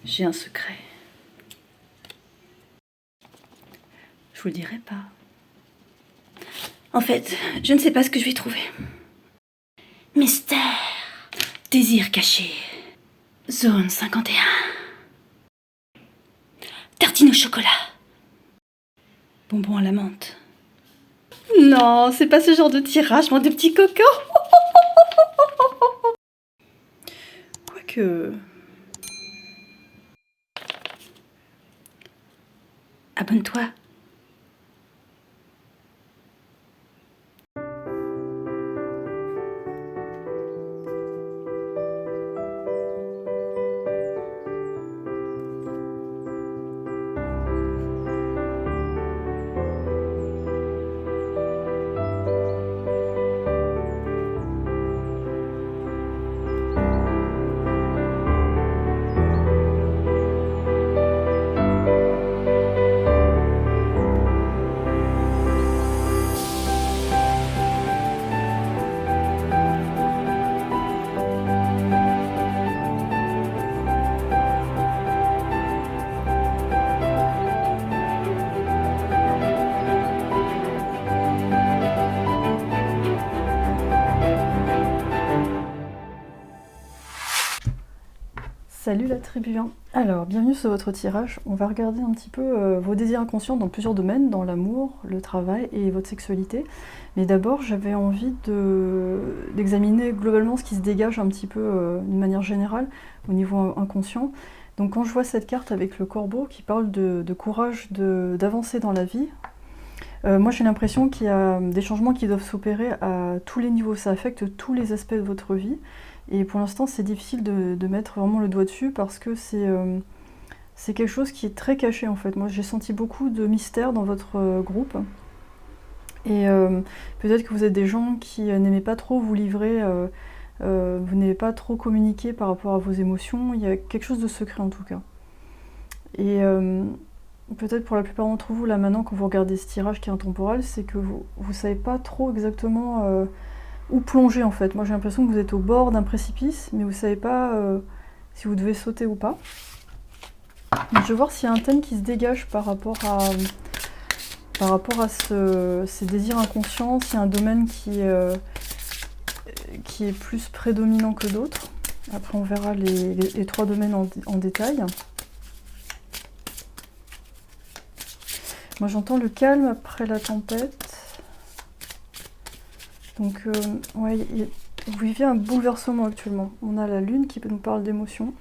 J'ai un secret. Je vous le dirai pas. En fait, je ne sais pas ce que je vais trouver. Mystère. Désir caché. Zone 51. Tartine au chocolat. Bonbons à la menthe. Non, c'est pas ce genre de tirage, moi, de petits cocos. Quoique... Abonne-toi. Salut la tribu 1. Alors, bienvenue sur votre tirage. On va regarder un petit peu vos désirs inconscients dans plusieurs domaines, dans l'amour, le travail et votre sexualité. Mais d'abord, j'avais envie d'examiner globalement ce qui se dégage un petit peu d'une manière générale au niveau inconscient. Donc quand je vois cette carte avec le corbeau qui parle de courage, d'avancer dans la vie, moi j'ai l'impression qu'il y a des changements qui doivent s'opérer à tous les niveaux. Ça affecte tous les aspects de votre vie. Et pour l'instant, c'est difficile de mettre vraiment le doigt dessus parce que c'est quelque chose qui est très caché en fait. Moi, j'ai senti beaucoup de mystère dans votre groupe. Et peut-être que vous êtes des gens qui n'aimez pas trop vous livrer, vous n'aimez pas trop communiquer par rapport à vos émotions. Il y a quelque chose de secret en tout cas. Et peut-être pour la plupart d'entre vous, là maintenant, quand vous regardez ce tirage qui est intemporel, c'est que vous ne savez pas trop exactement... où plonger en fait. Moi j'ai l'impression que vous êtes au bord d'un précipice, mais vous savez pas si vous devez sauter ou pas. Donc, je vais voir s'il y a un thème qui se dégage par rapport à ces désirs inconscients, s'il y a un domaine qui est plus prédominant que d'autres. Après on verra les trois domaines en détail. Moi j'entends le calme après la tempête. Donc, ouais, vous vivez un bouleversement actuellement. On a la lune qui nous parle d'émotions.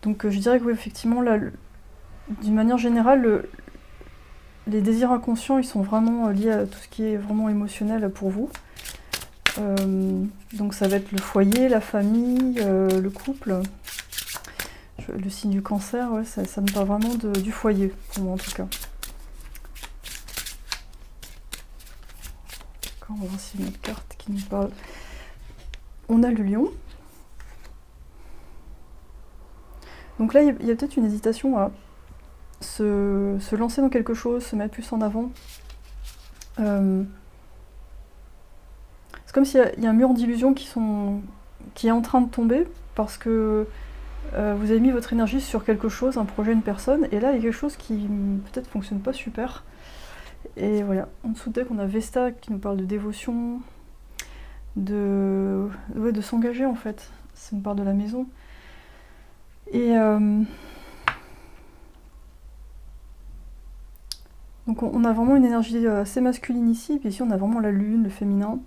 Donc, je dirais que oui, effectivement, là, d'une manière générale, les désirs inconscients, ils sont vraiment liés à tout ce qui est vraiment émotionnel pour vous. Donc, ça va être le foyer, la famille, le couple. Le signe du cancer, ouais, ça me parle vraiment du foyer, pour moi en tout cas. On va voir si une autre carte qui nous parle. On a le lion. Donc là, il y a peut-être une hésitation à se lancer dans quelque chose, se mettre plus en avant. C'est comme s'il y a un mur d'illusions qui est en train de tomber parce que vous avez mis votre énergie sur quelque chose, un projet, une personne, et là, il y a quelque chose qui peut-être fonctionne pas super. Et voilà, en dessous de deck, on a Vesta qui nous parle de dévotion, de s'engager en fait. Ça nous parle de la maison. Et donc on a vraiment une énergie assez masculine ici, puis ici on a vraiment la lune, le féminin.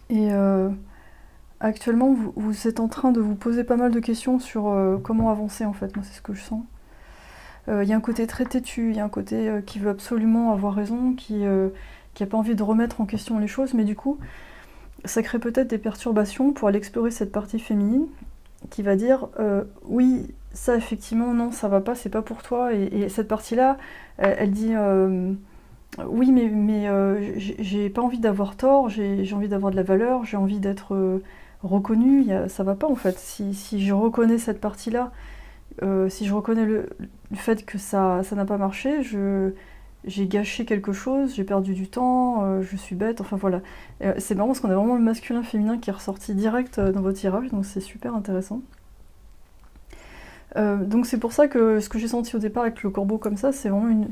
Et actuellement, vous êtes en train de vous poser pas mal de questions sur comment avancer en fait. Moi, c'est ce que je sens. Il y a un côté très têtu, il y a un côté qui veut absolument avoir raison, qui n'a pas envie de remettre en question les choses, mais du coup, ça crée peut-être des perturbations pour aller explorer cette partie féminine qui va dire oui, ça effectivement, non, ça va pas, c'est pas pour toi, et cette partie-là, elle dit oui, mais j'ai pas envie d'avoir tort, j'ai envie d'avoir de la valeur, j'ai envie d'être reconnue, ça va pas en fait. Si je reconnais cette partie-là, si je reconnais le fait que ça n'a pas marché, j'ai gâché quelque chose, j'ai perdu du temps, je suis bête, enfin voilà. C'est marrant parce qu'on a vraiment le masculin-féminin qui est ressorti direct dans votre tirage, donc c'est super intéressant. Donc c'est pour ça que ce que j'ai senti au départ avec le corbeau comme ça, c'est vraiment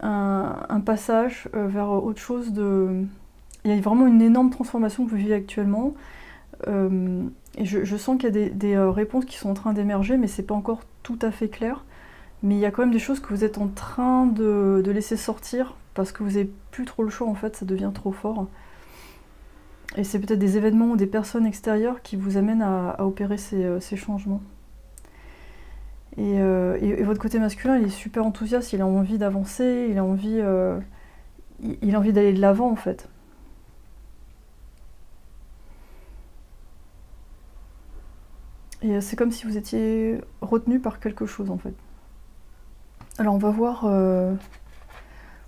un passage vers autre chose de... Il y a vraiment une énorme transformation que vous vivez actuellement. Et je sens qu'il y a des réponses qui sont en train d'émerger, mais c'est pas encore tout à fait clair. Mais il y a quand même des choses que vous êtes en train de laisser sortir, parce que vous n'avez plus trop le choix en fait, ça devient trop fort. Et c'est peut-être des événements ou des personnes extérieures qui vous amènent à opérer ces changements. Et votre côté masculin, il est super enthousiaste, il a envie d'avancer, il a envie d'aller de l'avant en fait. Et c'est comme si vous étiez retenu par quelque chose en fait. Alors on va voir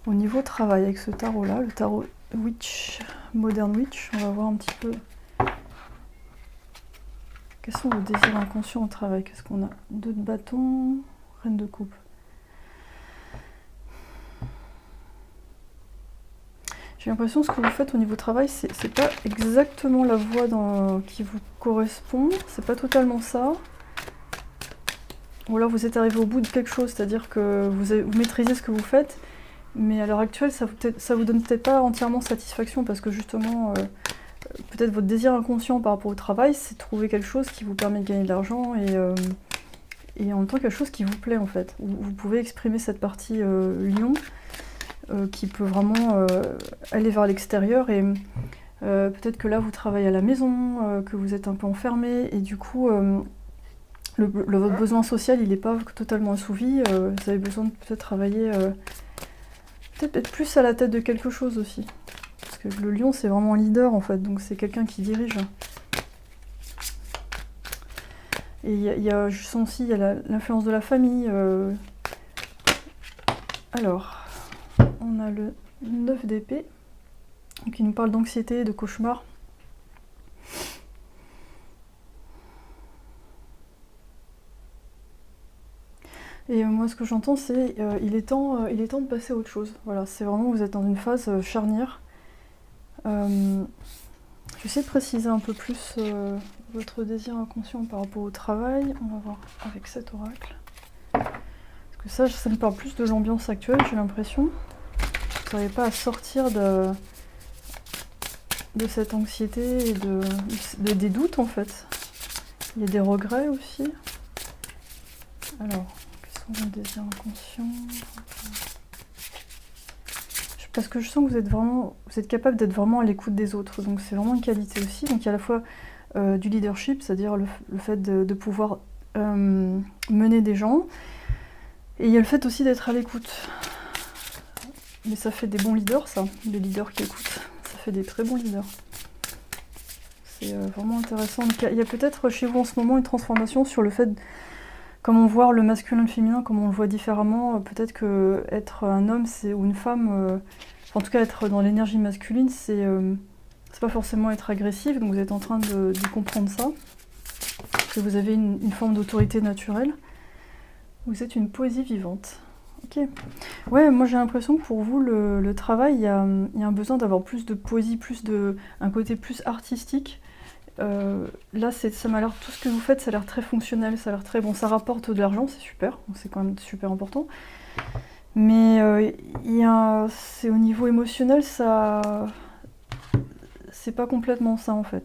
au niveau travail avec ce tarot là, le tarot Witch, Modern Witch, on va voir un petit peu quels sont vos désirs inconscients au travail. Qu'est-ce qu'on a? 2 de bâton, reine de coupe. J'ai l'impression que ce que vous faites au niveau travail, c'est pas exactement la voie qui vous correspond, c'est pas totalement ça. Ou alors vous êtes arrivé au bout de quelque chose, c'est-à-dire que vous maîtrisez ce que vous faites, mais à l'heure actuelle, ça vous donne peut-être pas entièrement satisfaction, parce que justement, peut-être votre désir inconscient par rapport au travail, c'est de trouver quelque chose qui vous permet de gagner de l'argent, et en même temps quelque chose qui vous plaît en fait. Vous pouvez exprimer cette partie lion, qui peut vraiment aller vers l'extérieur, et peut-être que là vous travaillez à la maison, que vous êtes un peu enfermé, et du coup votre besoin social il n'est pas totalement assouvi, vous avez besoin de peut-être travailler, peut-être être plus à la tête de quelque chose aussi. Parce que le lion c'est vraiment un leader en fait, donc c'est quelqu'un qui dirige. Et je sens aussi, il y a l'influence de la famille. Alors, on a le 9 d'épée, qui nous parle d'anxiété, de cauchemar. Et moi, ce que j'entends, c'est il est temps de passer à autre chose. Voilà, c'est vraiment, vous êtes dans une phase charnière. Je vais essayer de préciser un peu plus votre désir inconscient par rapport au travail. On va voir avec cet oracle. Parce que ça me parle plus de l'ambiance actuelle, j'ai l'impression. Vous n'arrivez pas à sortir de cette anxiété et des doutes en fait. Il y a des regrets aussi. Alors, quels sont vos désirs inconscients? Parce que je sens que vous êtes capable d'être vraiment à l'écoute des autres, donc c'est vraiment une qualité aussi. Donc il y a à la fois du leadership, c'est-à-dire le fait de pouvoir mener des gens, et il y a le fait aussi d'être à l'écoute. Mais ça fait des bons leaders, ça, des leaders qui écoutent. Ça fait des très bons leaders. C'est vraiment intéressant. Donc, il y a peut-être chez vous en ce moment une transformation sur le fait, comment voir le masculin et le féminin, comment on le voit différemment. Peut-être que être un homme ou une femme, en tout cas être dans l'énergie masculine, c'est pas forcément être agressif. Donc vous êtes en train de comprendre ça. Que vous avez une forme d'autorité naturelle. Vous êtes une poésie vivante. Ok. Ouais, moi j'ai l'impression que pour vous, le travail, il y a un besoin d'avoir plus de poésie, un côté plus artistique. Là, ça m'a l'air, tout ce que vous faites, ça a l'air très fonctionnel, ça a l'air très bon, ça rapporte de l'argent, c'est super, c'est quand même super important. Mais c'est au niveau émotionnel, c'est pas complètement ça en fait.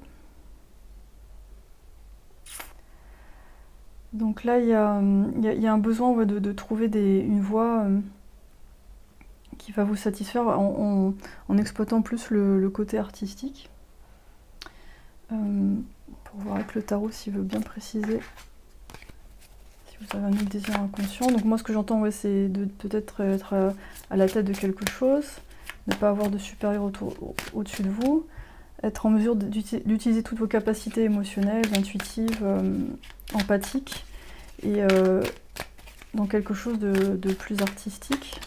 Donc là, il y a un besoin de trouver une voie qui va vous satisfaire en exploitant plus le côté artistique. Pour voir avec le tarot s'il veut bien préciser si vous avez un autre désir inconscient. Donc moi ce que j'entends, c'est de peut-être être à la tête de quelque chose, ne pas avoir de supérieur au-dessus de vous, être en mesure d'utiliser toutes vos capacités émotionnelles, intuitives, empathiques, et dans quelque chose de plus artistique.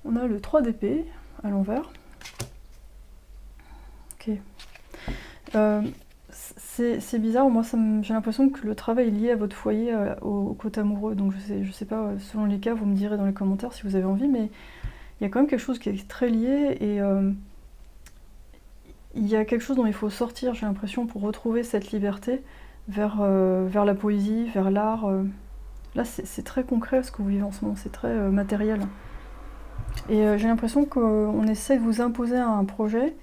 On a le 3 d'épée à l'envers. Ok. C'est bizarre, moi j'ai l'impression que le travail est lié à votre foyer, au côté amoureux, donc je sais pas, selon les cas, vous me direz dans les commentaires si vous avez envie, mais il y a quand même quelque chose qui est très lié, et il y a quelque chose dont il faut sortir, j'ai l'impression, pour retrouver cette liberté vers la poésie, vers l'art. Là, c'est très concret ce que vous vivez en ce moment, c'est très matériel. Et j'ai l'impression qu'on essaie de vous imposer un projet.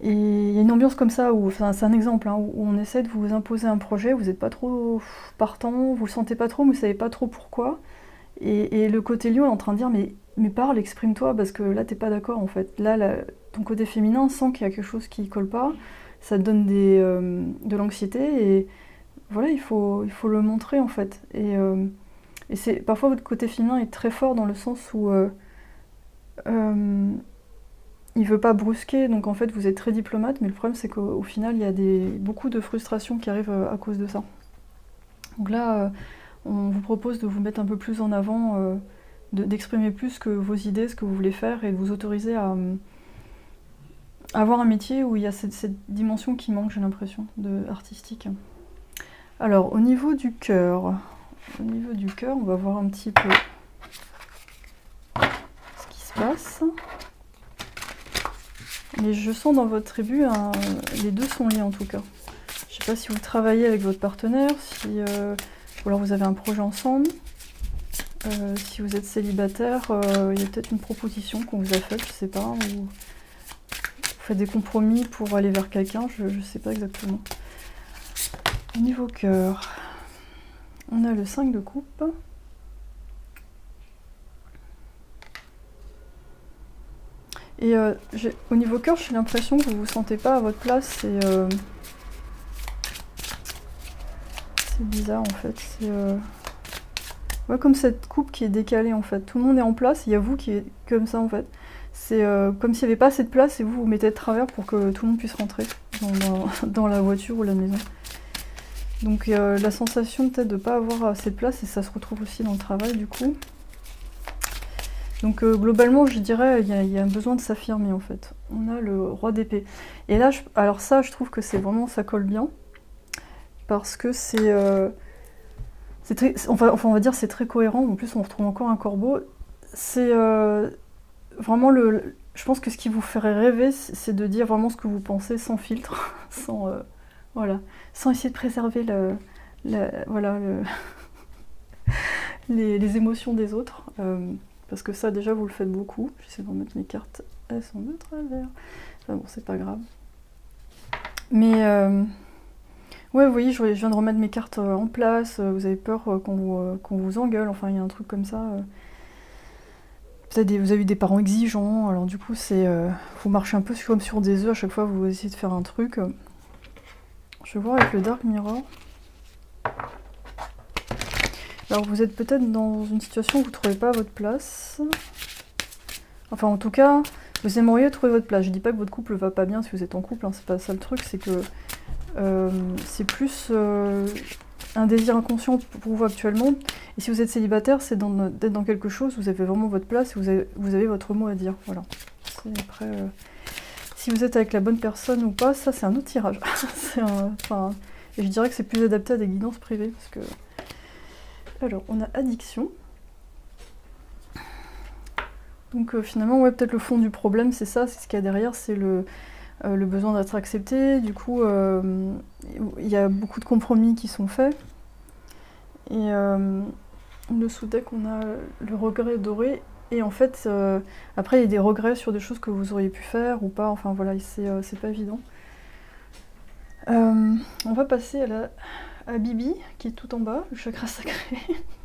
Et il y a une ambiance comme ça, où, enfin, c'est un exemple, hein, où on essaie de vous imposer un projet, vous n'êtes pas trop partant, vous le sentez pas trop, mais vous savez pas trop pourquoi. Et le côté lion est en train de dire mais parle, exprime-toi, parce que là t'es pas d'accord en fait. Là, ton côté féminin sent qu'il y a quelque chose qui colle pas, ça te donne de l'anxiété, et voilà, il faut le montrer en fait. Et parfois votre côté féminin est très fort dans le sens où il veut pas brusquer, donc en fait vous êtes très diplomate, mais le problème c'est qu'au final il y a beaucoup de frustration qui arrive à cause de ça. Donc là, on vous propose de vous mettre un peu plus en avant, d'exprimer plus que vos idées, ce que vous voulez faire, et de vous autoriser à avoir un métier où il y a cette dimension qui manque, j'ai l'impression, artistique. Alors, au niveau du cœur, on va voir un petit peu ce qui se passe. Mais je sens dans votre tribu, les deux sont liés en tout cas. Je sais pas si vous travaillez avec votre partenaire, ou alors vous avez un projet ensemble. Si vous êtes célibataire, il y a peut-être une proposition qu'on vous a faite, je sais pas, ou vous faites des compromis pour aller vers quelqu'un, je sais pas exactement. Au niveau cœur, on a le 5 de coupe. Et au niveau cœur, j'ai l'impression que vous vous sentez pas à votre place. C'est bizarre en fait. C'est ouais, comme cette coupe qui est décalée en fait. Tout le monde est en place, il y a vous qui est comme ça en fait. C'est comme s'il n'y avait pas assez de place et vous vous mettez de travers pour que tout le monde puisse rentrer dans la voiture ou la maison. Donc la sensation peut-être de ne pas avoir assez de place, et ça se retrouve aussi dans le travail du coup. Donc globalement, je dirais il y a un besoin de s'affirmer en fait. On a le roi d'épée. Et là, alors ça, je trouve que c'est vraiment, ça colle bien. Parce que c'est on va dire c'est très cohérent. En plus, on retrouve encore un corbeau. C'est vraiment je pense que ce qui vous ferait rêver, c'est de dire vraiment ce que vous pensez sans filtre, voilà, sans essayer de préserver voilà, les émotions des autres. Parce que ça, déjà, vous le faites beaucoup. J'essaie de remettre mes cartes. Elles sont de travers. Enfin bon, c'est pas grave. Mais, ouais, vous voyez, je viens de remettre mes cartes en place. Vous avez peur qu'on vous engueule. Enfin, il y a un truc comme ça. Peut-être vous avez eu des parents exigeants. Alors, du coup, vous marchez un peu comme sur des œufs. À chaque fois, vous essayez de faire un truc. Je vais voir avec le Dark Mirror. Alors vous êtes peut-être dans une situation où vous ne trouvez pas votre place. Enfin en tout cas, vous aimeriez trouver votre place. Je dis pas que votre couple va pas bien si vous êtes en couple, hein, c'est pas ça le truc, c'est que c'est plus un désir inconscient pour vous actuellement. Et si vous êtes célibataire, c'est d'être dans quelque chose, vous avez vraiment votre place et vous avez votre mot à dire. Voilà. Après, si vous êtes avec la bonne personne ou pas, ça c'est un autre tirage. Et je dirais que c'est plus adapté à des guidances privées, parce que... Alors, on a addiction. Donc finalement, ouais, peut-être le fond du problème, c'est ça, c'est ce qu'il y a derrière, c'est le besoin d'être accepté. Du coup, il y a beaucoup de compromis qui sont faits. Et le sous-deck, on a le regret doré. Et en fait, après, il y a des regrets sur des choses que vous auriez pu faire ou pas. Enfin voilà, c'est pas évident. On va passer à Bibi, qui est tout en bas, le chakra sacré,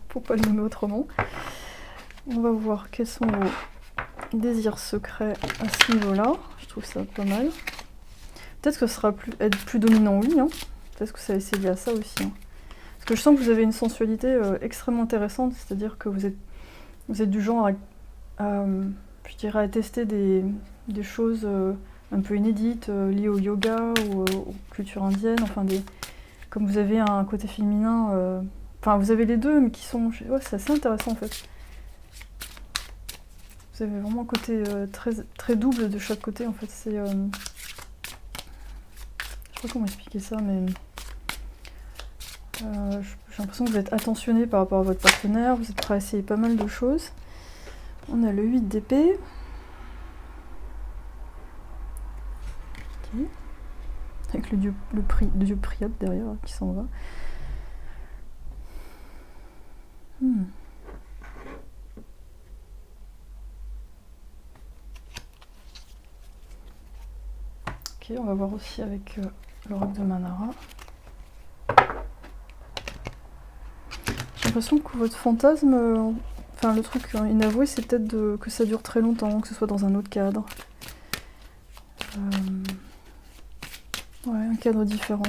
pour pas le nommer autrement. On va voir quels sont vos désirs secrets à ce niveau-là. Je trouve ça pas mal. Peut-être que ce sera être plus dominant, oui. Hein. Peut-être que ça va essayer à ça aussi. Hein. Parce que je sens que vous avez une sensualité extrêmement intéressante, c'est-à-dire que vous êtes du genre je dirais, à tester des choses un peu inédites, liées au yoga ou aux cultures indiennes, enfin comme vous avez un côté féminin, enfin vous avez les deux, mais qui sont... Ouais, c'est assez intéressant en fait. Vous avez vraiment un côté très, très double de chaque côté en fait. C'est... je sais pas comment expliquer ça, mais... j'ai l'impression que vous êtes attentionné par rapport à votre partenaire, vous êtes prêt à essayer pas mal de choses. On a le 8 d'épée. Okay. Avec le dieu Priap derrière qui s'en va. Ok, on va voir aussi avec l'oracle de Manara. J'ai l'impression que votre fantasme, enfin le truc inavoué, c'est peut-être que ça dure très longtemps, que ce soit dans un autre cadre. Ouais, un cadre différent.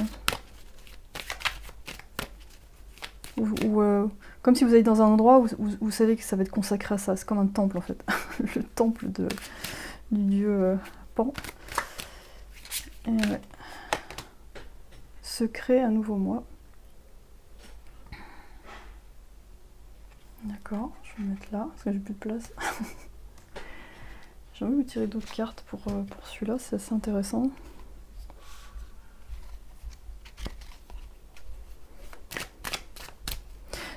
Ou comme si vous allez dans un endroit où vous savez que ça va être consacré à ça. C'est comme un temple en fait. Le temple du dieu Pan. Et ouais. Se crée un nouveau moi. D'accord, je vais me mettre là, parce que j'ai plus de place. J'ai envie de vous tirer d'autres cartes pour celui-là, c'est assez intéressant.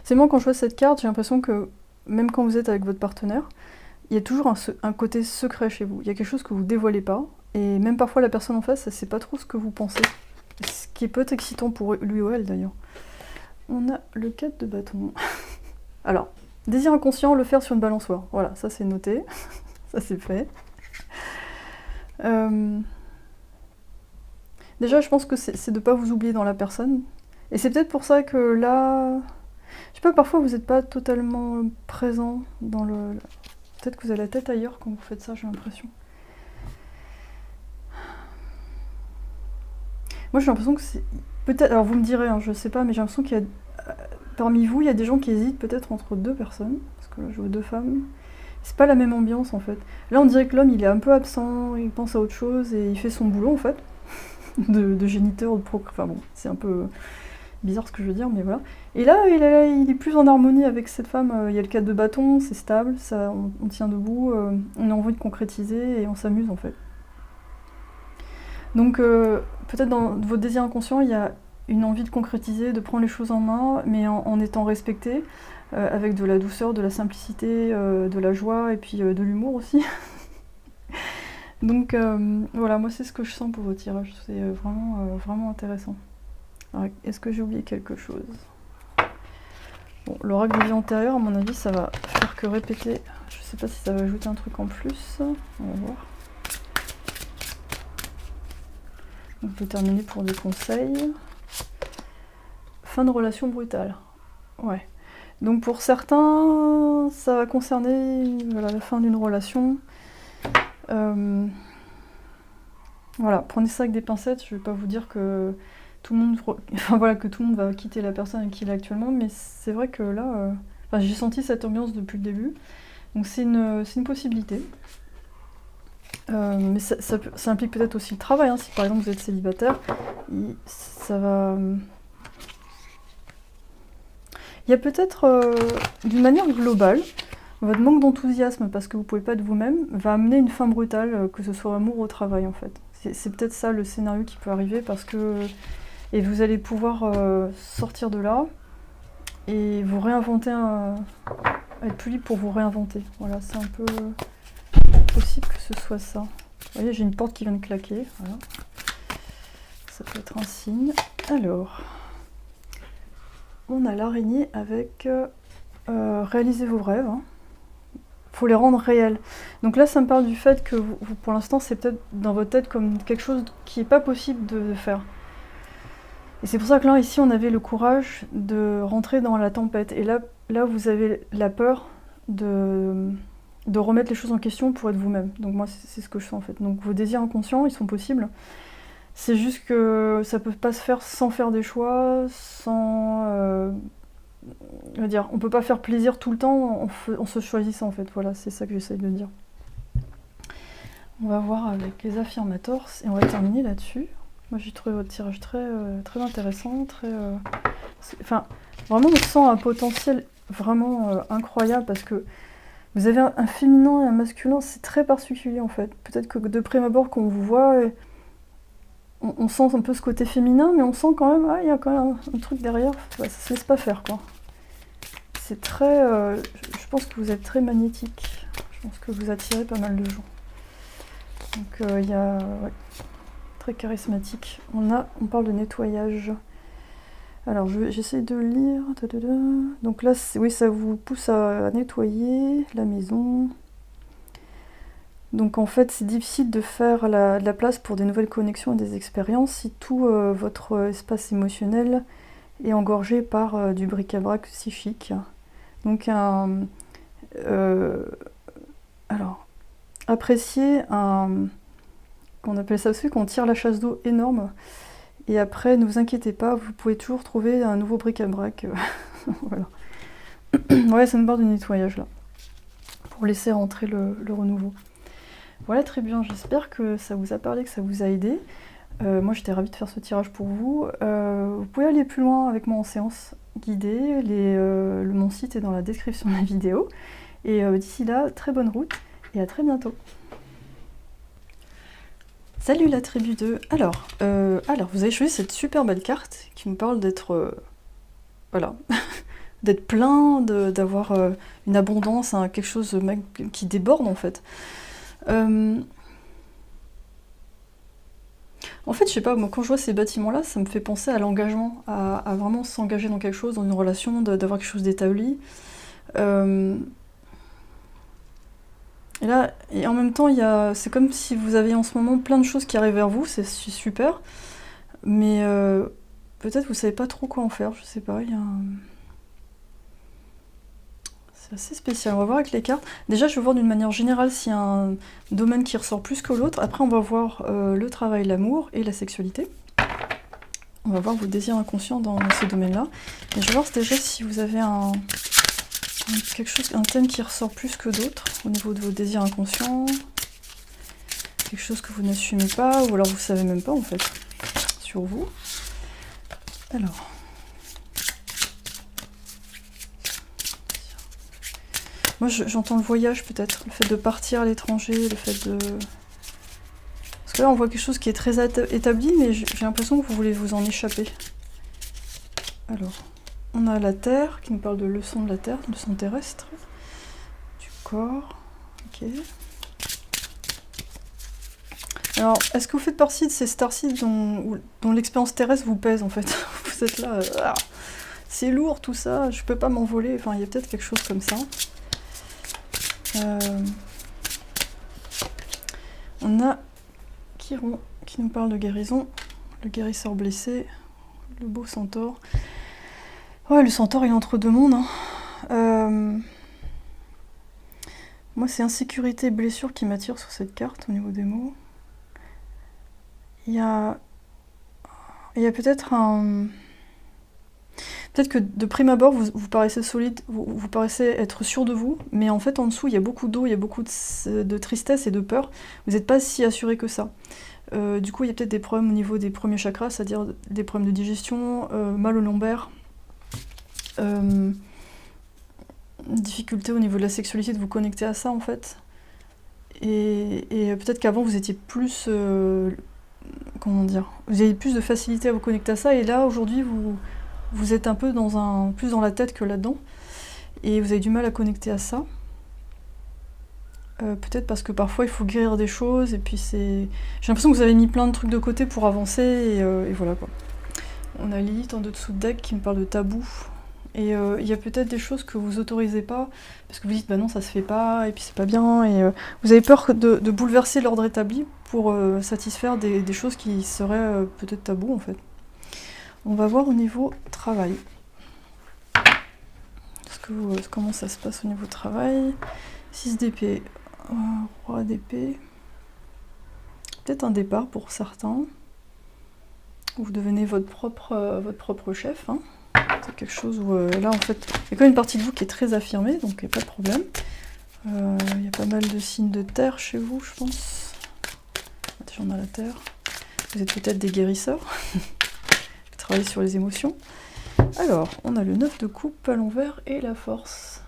C'est moi quand je vois cette carte, j'ai l'impression que même quand vous êtes avec votre partenaire, il y a toujours un côté secret chez vous. Il y a quelque chose que vous dévoilez pas, et même parfois la personne en face, elle sait pas trop ce que vous pensez. Ce qui peut être excitant pour lui ou elle d'ailleurs. On a le 4 de bâton. Alors, désir inconscient, le faire sur une balançoire. Voilà, ça c'est noté. Ça c'est fait. Déjà, je pense que c'est de ne pas vous oublier dans la personne. Et c'est peut-être pour ça que là... Je sais pas, parfois vous n'êtes pas totalement présent dans le... Peut-être que vous avez la tête ailleurs quand vous faites ça, j'ai l'impression. Moi j'ai l'impression que c'est... Peut-être... Alors vous me direz, hein, je sais pas, mais j'ai l'impression qu'il y a... Parmi vous, il y a des gens qui hésitent peut-être entre deux personnes. Parce que là, je vois deux femmes. C'est pas la même ambiance en fait. Là on dirait que l'homme il est un peu absent, il pense à autre chose et il fait son boulot en fait. de géniteur, de procréateur. Enfin bon, c'est un peu bizarre ce que je veux dire, mais voilà. Et là, il est plus en harmonie avec cette femme. Il y a le 4 de bâton, c'est stable, ça, on tient debout, on a envie de concrétiser et on s'amuse en fait. Donc peut-être dans votre désir inconscient, il y a une envie de concrétiser, de prendre les choses en main, mais en étant respecté, avec de la douceur, de la simplicité, de la joie et puis de l'humour aussi. Donc voilà, moi c'est ce que je sens pour vos tirages, c'est vraiment intéressant. Est-ce que j'ai oublié quelque chose? Bon, l'oracle de vie antérieure, à mon avis, ça va faire que répéter. Je sais pas si ça va ajouter un truc en plus. On va voir. Donc, je vais terminer pour des conseils. Fin de relation brutale. Ouais. Donc pour certains, ça va concerner la fin d'une relation. Voilà, prenez ça avec des pincettes. Je vais pas vous dire que tout le monde, que tout le monde va quitter la personne avec qui il est actuellement, mais c'est vrai que là, j'ai senti cette ambiance depuis le début, donc c'est une possibilité. Mais ça implique peut-être aussi le travail, hein. Si par exemple vous êtes célibataire, ça va... Il y a peut-être, d'une manière globale, votre manque d'enthousiasme parce que vous ne pouvez pas être vous-même va amener une fin brutale, que ce soit amour ou travail en fait. C'est peut-être ça le scénario qui peut arriver parce que... Et vous allez pouvoir sortir de là et vous réinventer, être plus libre pour vous réinventer. Voilà, c'est un peu possible que ce soit ça. Vous voyez, j'ai une porte qui vient de claquer. Voilà. Ça peut être un signe. Alors, on a l'araignée avec réaliser vos rêves. Hein. Faut les rendre réels. Donc là, ça me parle du fait que vous pour l'instant, c'est peut-être dans votre tête comme quelque chose qui n'est pas possible de faire. Et c'est pour ça que là, ici, on avait le courage de rentrer dans la tempête. Et là vous avez la peur de remettre les choses en question pour être vous-même. Donc moi, c'est ce que je sens en fait. Donc vos désirs inconscients, ils sont possibles. C'est juste que ça peut pas se faire sans faire des choix, sans... je veux dire, on peut pas faire plaisir tout le temps en se choisissant en fait. Voilà, c'est ça que j'essaye de dire. On va voir avec les affirmators et on va terminer là-dessus. Moi j'ai trouvé votre tirage très intéressant, enfin, vraiment on sent un potentiel vraiment incroyable parce que vous avez un féminin et un masculin, c'est très particulier en fait. Peut-être que de prime abord quand on vous voit, on sent un peu ce côté féminin, mais on sent quand même, il y a quand même un truc derrière, ça se laisse pas faire quoi. C'est très, je pense que vous êtes très magnétique, je pense que vous attirez pas mal de gens. Donc il y a... Ouais. Très charismatique. On parle de nettoyage. Alors j'essaie de lire. Donc là, oui, ça vous pousse à nettoyer la maison. Donc en fait, c'est difficile de faire de la place pour des nouvelles connexions et des expériences si tout votre espace émotionnel est engorgé par du bric-à-brac psychique. Donc alors, appréciez qu'on appelle ça aussi, qu'on tire la chasse d'eau énorme. Et après, ne vous inquiétez pas, vous pouvez toujours trouver un nouveau bric-à-brac. Voilà. Ouais, ça me parle du nettoyage là, pour laisser rentrer le renouveau. Voilà, très bien, j'espère que ça vous a parlé, que ça vous a aidé. Moi j'étais ravie de faire ce tirage pour vous. Vous pouvez aller plus loin avec moi en séance guidée. Mon site est dans la description de la vidéo. Et d'ici là, très bonne route et à très bientôt. Salut la tribu 2. Alors, vous avez choisi cette super belle carte qui nous parle d'être voilà, d'être plein, d'avoir une abondance, hein, quelque chose qui déborde en fait. En fait, je sais pas, moi quand je vois ces bâtiments-là, ça me fait penser à l'engagement, à vraiment s'engager dans quelque chose, dans une relation, d'avoir quelque chose d'établi. Et là, et en même temps, c'est comme si vous aviez en ce moment plein de choses qui arrivent vers vous, c'est super, mais peut-être vous savez pas trop quoi en faire, je sais pas, c'est assez spécial. On va voir avec les cartes. Déjà, je vais voir d'une manière générale s'il y a un domaine qui ressort plus que l'autre. Après, on va voir le travail, l'amour et la sexualité. On va voir vos désirs inconscients dans ces domaines-là. Et je vais voir déjà si vous avez un thème qui ressort plus que d'autres au niveau de vos désirs inconscients. Quelque chose que vous n'assumez pas, ou alors vous savez même pas en fait, sur vous. Alors... Moi, j'entends le voyage, peut-être. Le fait de partir à l'étranger, le fait de... Parce que là, on voit quelque chose qui est très établi, mais j'ai l'impression que vous voulez vous en échapper. Alors, on a la Terre, qui nous parle de leçons de la Terre, leçons terrestres. Du corps. Ok. Alors, est-ce que vous faites partie de ces starseeds dont l'expérience terrestre vous pèse, en fait? Vous êtes là... c'est lourd, tout ça, je peux pas m'envoler. Enfin, il y a peut-être quelque chose comme ça. On a Chiron qui nous parle de guérison, le guérisseur blessé, le beau centaure. Ouais, le centaure il est entre deux mondes. Hein. Moi c'est insécurité et blessure qui m'attire sur cette carte au niveau des mots. Il y a peut-être un... Peut-être que de prime abord, vous paraissez solide, vous paraissez être sûr de vous, mais en fait en dessous il y a beaucoup d'eau, il y a beaucoup de tristesse et de peur. Vous n'êtes pas si assuré que ça. Du coup il y a peut-être des problèmes au niveau des premiers chakras, c'est-à-dire des problèmes de digestion, mal au lombaire, difficulté au niveau de la sexualité de vous connecter à ça en fait. Et peut-être qu'avant vous étiez plus... comment dire, vous avez plus de facilité à vous connecter à ça, et là aujourd'hui vous êtes un peu plus dans la tête que là-dedans, et vous avez du mal à connecter à ça. Peut-être parce que parfois il faut guérir des choses, et puis j'ai l'impression que vous avez mis plein de trucs de côté pour avancer, et voilà quoi. On a Lilith en dessous de deck qui me parle de tabou, et il y a peut-être des choses que vous autorisez pas, parce que vous dites bah non ça se fait pas, et puis c'est pas bien, et vous avez peur de bouleverser l'ordre établi pour satisfaire des choses qui seraient peut-être tabous en fait. On va voir au niveau travail. Comment ça se passe au niveau travail. 6 d'épée, roi d'épée. Peut-être un départ pour certains. Vous devenez votre propre chef. Hein. C'est quelque chose où là en fait, il y a quand même une partie de vous qui est très affirmée, donc il n'y a pas de problème. Il y a pas mal de signes de terre chez vous, je pense. Déjà on a la terre. Vous êtes peut-être des guérisseurs. Travailler sur les émotions. Alors, on a le 9 de coupe à l'envers et la force.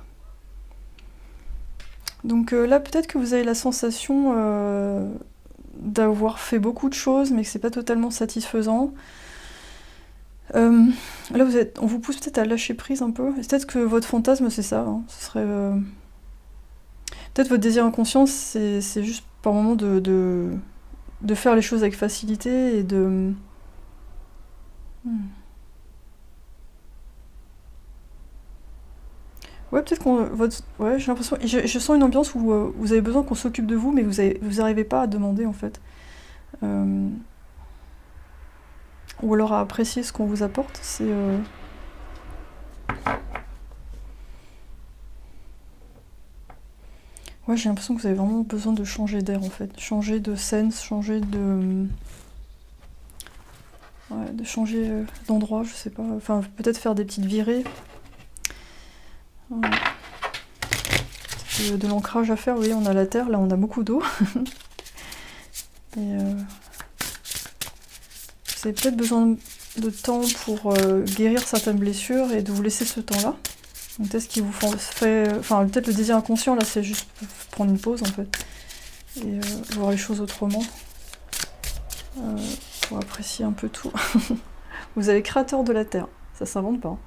Donc là, peut-être que vous avez la sensation d'avoir fait beaucoup de choses, mais que c'est pas totalement satisfaisant. Là, on vous pousse peut-être à lâcher prise un peu. Peut-être que votre fantasme, c'est ça. Hein. Ce serait... Peut-être votre désir inconscient, c'est juste par moment de faire les choses avec facilité et de... Ouais, peut-être qu'on... Ouais, j'ai l'impression... Je sens une ambiance où vous avez besoin qu'on s'occupe de vous, mais vous arrivez pas à demander, en fait. Euh, Ou alors à apprécier ce qu'on vous apporte. Ouais, j'ai l'impression que vous avez vraiment besoin de changer d'air, en fait. Changer de scène, changer de... Ouais, de changer d'endroit, je sais pas. Enfin, peut-être faire des petites virées. Ouais. De l'ancrage à faire, oui, on a la terre, là on a beaucoup d'eau. Et vous avez peut-être besoin de temps pour guérir certaines blessures et de vous laisser ce temps-là. Donc peut-être ce qui vous fait... Enfin, peut-être le désir inconscient, là, c'est juste prendre une pause, en fait. Et voir les choses autrement. Pour apprécier un peu tout. Vous avez créateur de la Terre. Ça s'invente pas.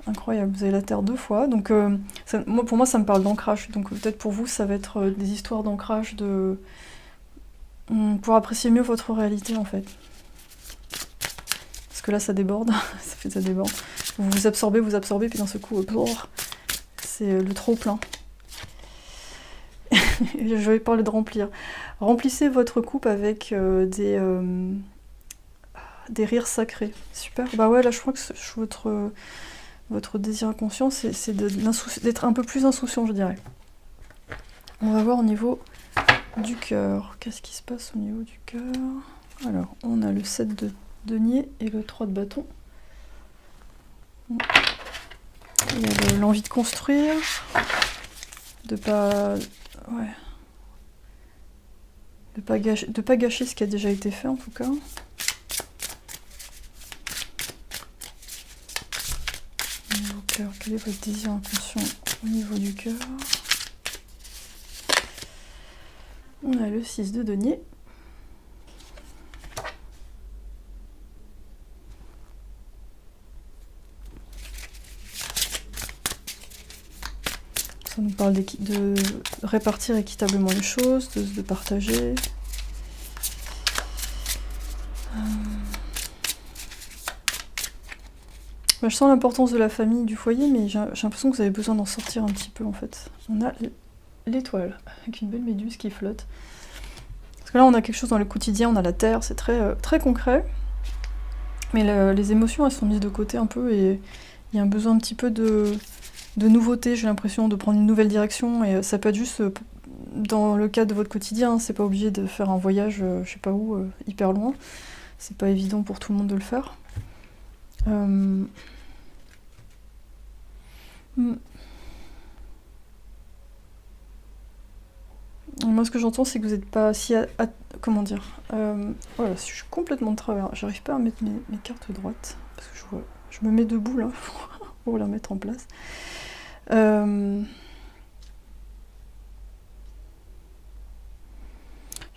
Incroyable, vous avez la Terre 2 fois. Donc, pour moi, ça me parle d'ancrage. Donc peut-être pour vous, ça va être des histoires d'ancrage pour apprécier mieux votre réalité, en fait. Parce que là, ça déborde. Ça déborde. Vous absorbez, puis d'un seul coup, c'est le trop plein. Je vais parler de remplir. Remplissez votre coupe avec des rires sacrés. Super. Bah ouais, là, je crois que votre désir inconscient, c'est d'être un peu plus insouciant, je dirais. On va voir au niveau du cœur. Qu'est-ce qui se passe au niveau du cœur? Alors, on a le 7 de denier et le 3 de bâton. Il y a l'envie de construire, de pas... Ouais. De pas gâcher ce qui a déjà été fait, en tout cas. Au niveau cœur, quel est votre désir inconscient au niveau du cœur? On a le 6 de denier. Ça nous parle de répartir équitablement les choses, de partager. Je sens l'importance de la famille, du foyer, mais j'ai l'impression que vous avez besoin d'en sortir un petit peu, en fait. On a l'étoile, avec une belle méduse qui flotte. Parce que là, on a quelque chose dans le quotidien, on a la terre, c'est très, très concret. Mais les émotions, elles sont mises de côté un peu, et il y a un besoin un petit peu de nouveauté, j'ai l'impression, de prendre une nouvelle direction, et ça peut être juste dans le cadre de votre quotidien, c'est pas obligé de faire un voyage, je sais pas où, hyper loin. C'est pas évident pour tout le monde de le faire. Moi, ce que j'entends, c'est que vous n'êtes pas si... comment dire voilà, je suis complètement de travers. J'arrive pas à mettre mes cartes droites, parce que je me mets debout, là, pour la mettre en place. J'ai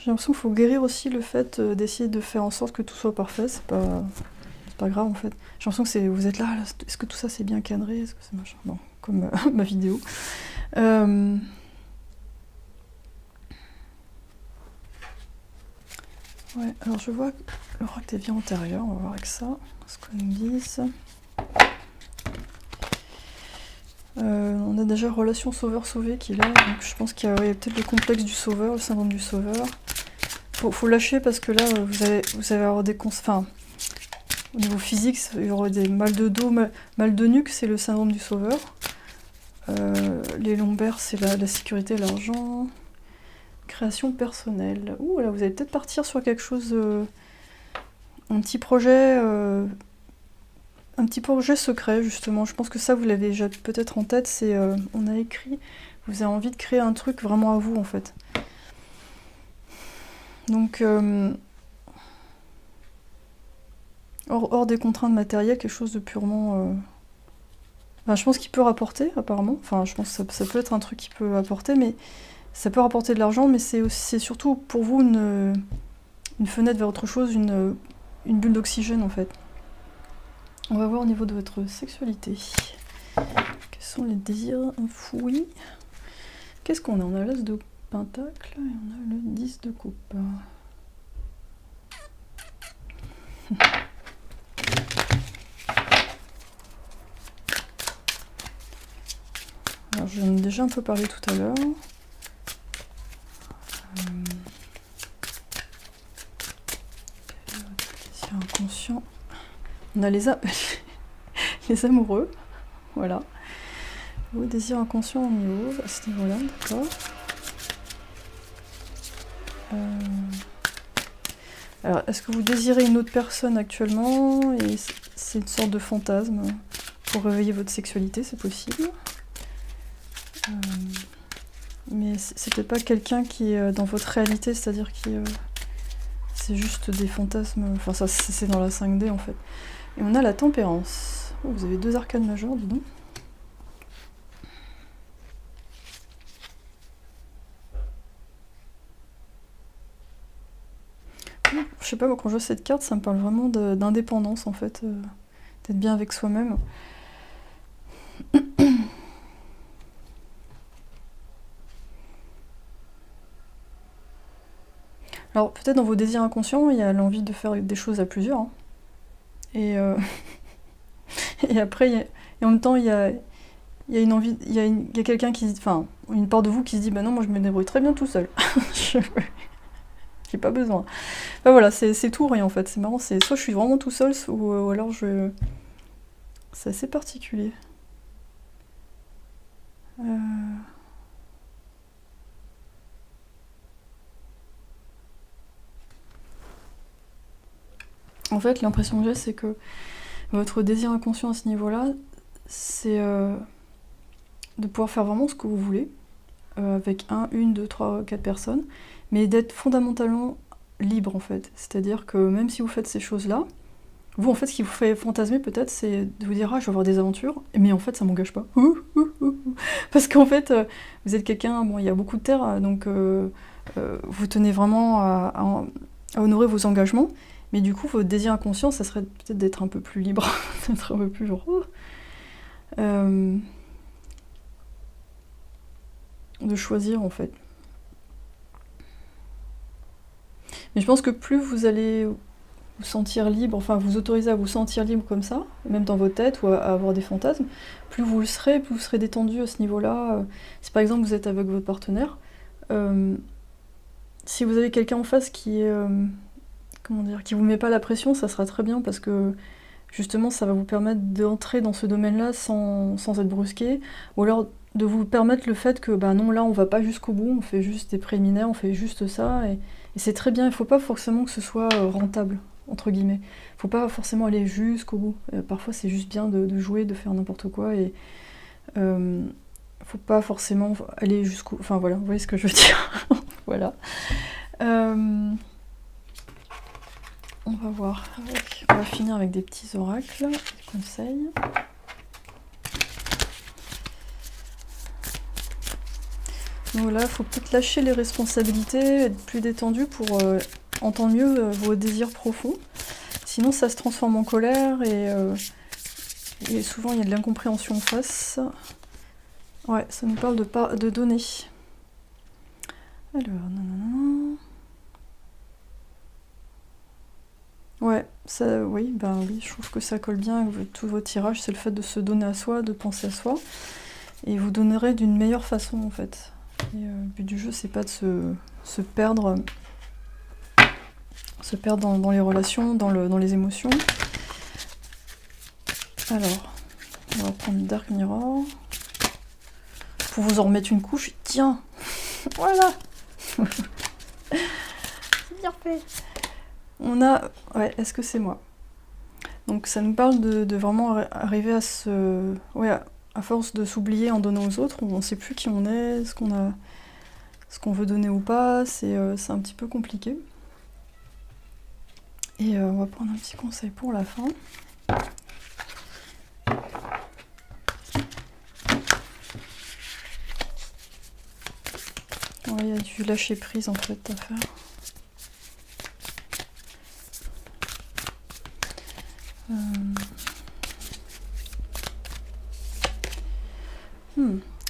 l'impression qu'il faut guérir aussi le fait d'essayer de faire en sorte que tout soit parfait. C'est pas grave, en fait. J'ai l'impression que vous êtes là, est-ce que tout ça c'est bien cadré? Est-ce que c'est machin? Bon, comme ma vidéo. Ouais, alors je vois l'oracle des vies antérieures, on va voir avec ça, ce qu'on nous dit. On a déjà relation sauveur-sauvé qui est là, donc je pense qu'il y a peut-être le complexe du sauveur, le syndrome du sauveur. Faut lâcher parce que là, vous allez avoir des enfin, au niveau physique, il y aura des mal de dos, mal de nuque, c'est le syndrome du sauveur. Les lombaires, c'est la sécurité, l'argent. Création personnelle. Ouh, là, vous allez peut-être partir sur quelque chose... un petit projet secret, justement. Je pense que ça, vous l'avez déjà peut-être en tête. C'est, on a écrit, vous avez envie de créer un truc vraiment à vous, en fait. Donc, hors des contraintes matérielles, quelque chose de purement... Enfin, je pense qu'il peut rapporter, apparemment. Enfin, je pense que ça peut être un truc qui peut apporter, mais ça peut rapporter de l'argent, mais c'est surtout pour vous une fenêtre vers autre chose, une bulle d'oxygène, en fait. On va voir au niveau de votre sexualité. Quels sont les désirs enfouis? Qu'est-ce qu'on a? On a l'as de pentacle et on a le 10 de coupe. Alors, j'en ai déjà un peu parlé tout à l'heure. Désir inconscient. On a les amoureux, voilà. Vos désirs inconscients au niveau, à ce niveau-là, d'accord. Alors, est-ce que vous désirez une autre personne actuellement et c'est une sorte de fantasme pour réveiller votre sexualité, c'est possible. Mais c'est peut-être pas quelqu'un qui est dans votre réalité, c'est-à-dire qui c'est juste des fantasmes, enfin ça c'est dans la 5D en fait. Et on a la tempérance. Oh, vous avez 2 arcanes majeures, dis donc. Je sais pas, moi quand je vois cette carte, ça me parle vraiment d'indépendance en fait, d'être bien avec soi-même. Alors peut-être dans vos désirs inconscients, il y a l'envie de faire des choses à plusieurs. Hein. Et, et après, et en même temps, il y a une envie, il y a quelqu'un qui, enfin, une part de vous qui se dit, bah non, moi je me débrouille très bien tout seul. J'ai pas besoin. Enfin voilà, c'est tout rien en fait. C'est marrant, c'est soit je suis vraiment tout seul, ou alors je... C'est assez particulier. En fait, l'impression que j'ai, c'est que votre désir inconscient à ce niveau-là, c'est de pouvoir faire vraiment ce que vous voulez, avec 1, 2, 3, 4 personnes, mais d'être fondamentalement libre en fait. C'est-à-dire que même si vous faites ces choses-là, vous en fait ce qui vous fait fantasmer peut-être c'est de vous dire ah je vais avoir des aventures, mais en fait ça m'engage pas. Parce qu'en fait vous êtes quelqu'un, bon il y a beaucoup de terre, donc vous tenez vraiment à honorer vos engagements, mais du coup votre désir inconscient ça serait peut-être d'être un peu plus libre, d'être un peu plus genre... de choisir en fait. Mais je pense que plus vous allez vous sentir libre, enfin vous autoriser à vous sentir libre comme ça, même dans votre tête ou à avoir des fantasmes, plus vous serez détendu à ce niveau-là. Si par exemple vous êtes avec votre partenaire, si vous avez quelqu'un en face qui est, comment dire, qui vous met pas la pression, ça sera très bien parce que justement ça va vous permettre d'entrer dans ce domaine-là sans être brusqué, ou alors de vous permettre le fait que bah non là on va pas jusqu'au bout, on fait juste des préliminaires, on fait juste ça et c'est très bien, il faut pas forcément que ce soit rentable entre guillemets, faut pas forcément aller jusqu'au bout, parfois c'est juste bien de jouer, de faire n'importe quoi et faut pas forcément aller jusqu'au... Enfin voilà, vous voyez ce que je veux dire. Voilà. On va voir, on va finir avec des petits oracles, des conseils. Donc là, il faut peut-être lâcher les responsabilités, être plus détendu pour entendre mieux vos désirs profonds. Sinon, ça se transforme en colère et souvent il y a de l'incompréhension en face. Ouais, ça nous parle de donner. Alors, non. Ouais, ça, oui, ben oui, je trouve que ça colle bien avec tous vos tirages, c'est le fait de se donner à soi, de penser à soi, et vous donnerez d'une meilleure façon en fait. Et le but du jeu, c'est pas de se perdre dans les relations, dans les émotions. Alors, on va prendre Dark Mirror. Pour vous en remettre une couche, tiens, voilà. C'est bien fait. On a, ouais, est-ce que c'est moi? Donc ça nous parle de vraiment arriver à se... Ouais, à force de s'oublier en donnant aux autres, on ne sait plus qui on est, ce qu'on veut donner ou pas, c'est un petit peu compliqué. Et on va prendre un petit conseil pour la fin. Ouais, il y a du lâcher prise en fait à faire.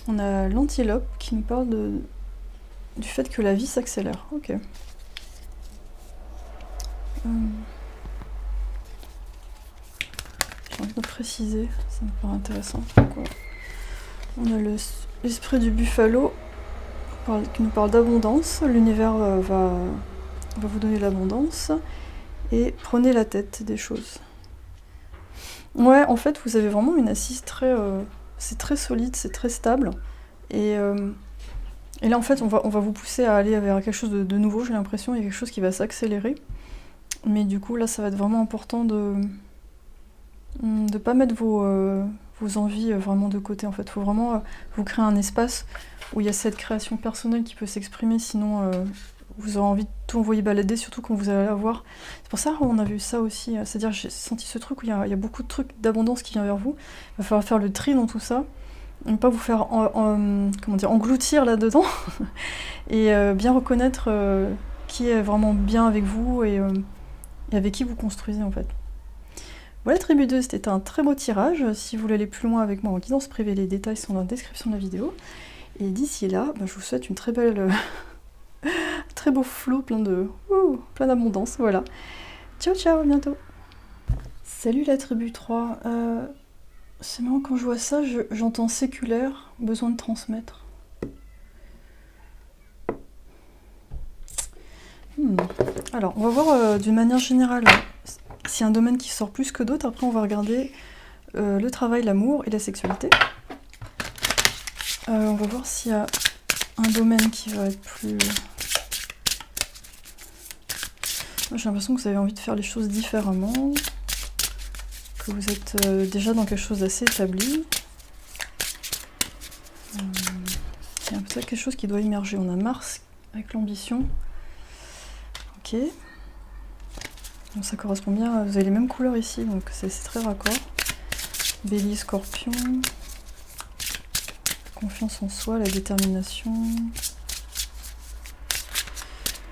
On a l'antilope qui nous parle du fait que la vie s'accélère. Ok. J'ai envie de préciser, ça me paraît intéressant. Donc, On a l'esprit du buffalo qui nous parle d'abondance. L'univers va vous donner l'abondance. Et prenez la tête des choses. Ouais, en fait, vous avez vraiment une assise très... c'est très solide, c'est très stable. Et là, en fait, on va vous pousser à aller vers quelque chose de nouveau, j'ai l'impression. Il y a quelque chose qui va s'accélérer. Mais du coup, là, ça va être vraiment important de pas mettre vos envies vraiment de côté, en fait. Il faut vraiment vous créer un espace où il y a cette création personnelle qui peut s'exprimer, sinon vous aurez envie de tout envoyer balader, surtout quand vous allez la voir. C'est pour ça qu'on a vu ça aussi, c'est-à-dire j'ai senti ce truc où il y a beaucoup de trucs d'abondance qui viennent vers vous. Il va falloir faire le tri dans tout ça, ne pas vous faire comment dire, engloutir là-dedans, et bien reconnaître qui est vraiment bien avec vous et avec qui vous construisez en fait. Voilà, tribu 2, c'était un très beau tirage. Si vous voulez aller plus loin avec moi en guidance privée, les détails sont dans la description de la vidéo. Et d'ici là, je vous souhaite une très belle, très beau flow, plein d'abondance, voilà. Ciao ciao, à bientôt. Salut la tribu 3. C'est marrant, quand je vois ça, j'entends séculaire, besoin de transmettre. Alors, on va voir d'une manière générale s'il y a un domaine qui sort plus que d'autres. Après, on va regarder le travail, l'amour et la sexualité. On va voir s'il y a un domaine qui va être plus... J'ai l'impression que vous avez envie de faire les choses différemment, que vous êtes déjà dans quelque chose d'assez établi. Il y a peut-être quelque chose qui doit émerger. On a Mars avec l'ambition. Ok. Donc ça correspond bien, vous avez les mêmes couleurs ici, donc c'est très raccord. Bélier, Scorpion. Confiance en soi, la détermination.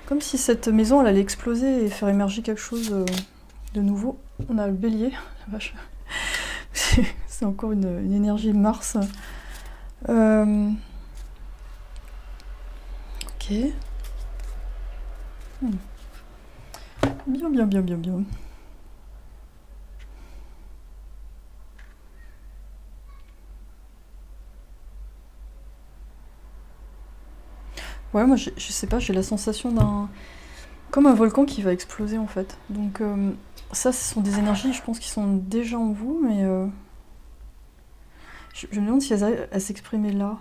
Comme si cette maison elle allait exploser et faire émerger quelque chose de nouveau. On a le Bélier, la vache. C'est encore une énergie de Mars. Ok. Bien, bien, bien, bien, bien. Ouais, moi je sais pas, j'ai la sensation d'un... comme un volcan qui va exploser en fait. Donc ça, ce sont des énergies, je pense, qui sont déjà en vous, mais je me demande si elles arrivent à s'exprimer là.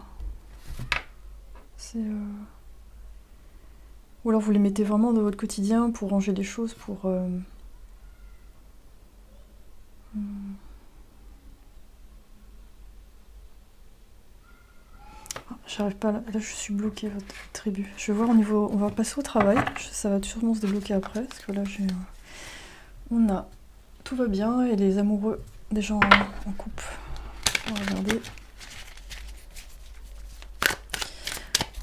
C'est... Ou alors vous les mettez vraiment dans votre quotidien pour ranger les choses, pour... J'arrive pas là, je suis bloquée, votre tribu. Je vais voir au niveau... On va passer au travail, ça va sûrement se débloquer après, parce que là j'ai... On a... Tout va bien, et les amoureux déjà en couple. On va regarder.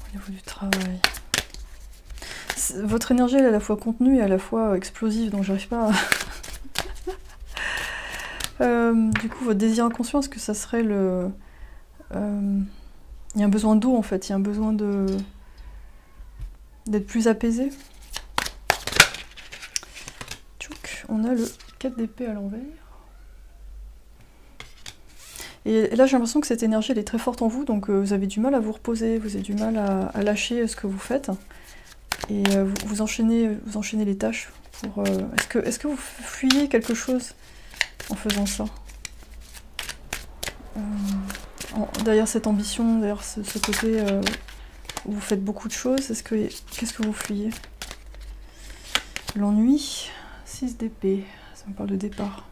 Au niveau du travail. Votre énergie elle est à la fois contenue et à la fois explosive, donc j'arrive pas à... du coup, votre désir inconscient, est-ce que ça serait le... Il y a un besoin d'eau en fait, il y a un besoin d'être plus apaisé. Tchouk, on a le 4 d'épée à l'envers. Et là j'ai l'impression que cette énergie elle est très forte en vous, donc vous avez du mal à vous reposer, vous avez du mal à lâcher ce que vous faites. Et vous enchaînez les tâches pour... Est-ce que vous fuyez quelque chose en faisant ça? Derrière cette ambition, derrière ce côté où vous faites beaucoup de choses, qu'est-ce que vous fuyez? L'ennui, 6 d'épée, ça me parle de départ.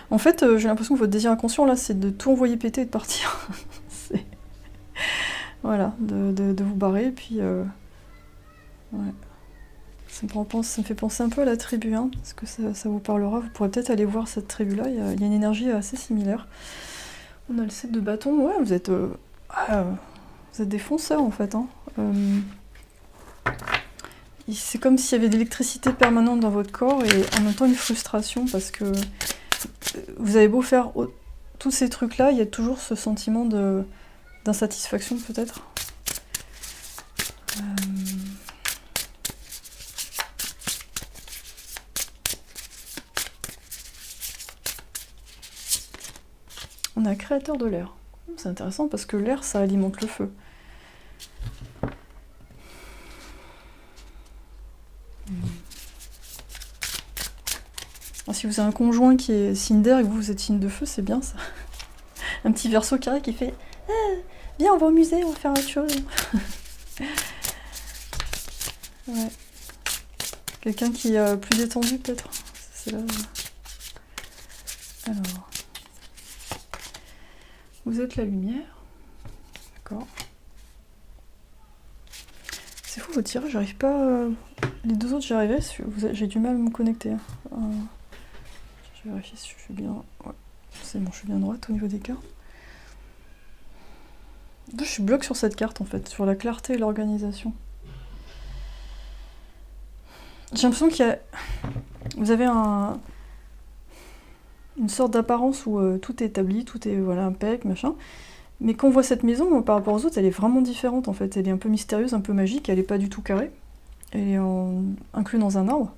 En fait, j'ai l'impression que votre désir inconscient, là, c'est de tout envoyer péter et de partir. Voilà, de vous barrer, puis... Ouais. Ça me fait penser un peu à la tribu 1, parce que ça vous parlera. Vous pourrez peut-être aller voir cette tribu-là, il y a une énergie assez similaire. On a le 7 de bâton, ouais, vous êtes des fonceurs en fait. Hein. C'est comme s'il y avait de l'électricité permanente dans votre corps et en même temps une frustration parce que vous avez beau faire tous ces trucs-là, il y a toujours ce sentiment d'insatisfaction peut-être. On a créateur de l'air. C'est intéressant parce que l'air, ça alimente le feu. Alors, si vous avez un conjoint qui est signe d'air et que vous êtes signe de feu, c'est bien ça. Un petit verso carré qui fait viens, on va au musée, on va faire autre chose. Ouais. Quelqu'un qui est plus détendu peut-être. C'est là. Alors. Vous êtes la lumière. D'accord. C'est fou, votre tirage, j'arrive pas. Les deux autres, j'y arrivais. J'ai du mal à me connecter. Je vais vérifier si je suis bien. Ouais. C'est bon, je suis bien droite au niveau des cartes. Je suis bloqué sur cette carte en fait, sur la clarté et l'organisation. J'ai l'impression qu'il y a. Vous avez une sorte d'apparence où tout est établi, tout est voilà, impec, machin. Mais quand on voit cette maison, par rapport aux autres, elle est vraiment différente en fait. Elle est un peu mystérieuse, un peu magique, elle est pas du tout carrée. Elle est inclue dans un arbre.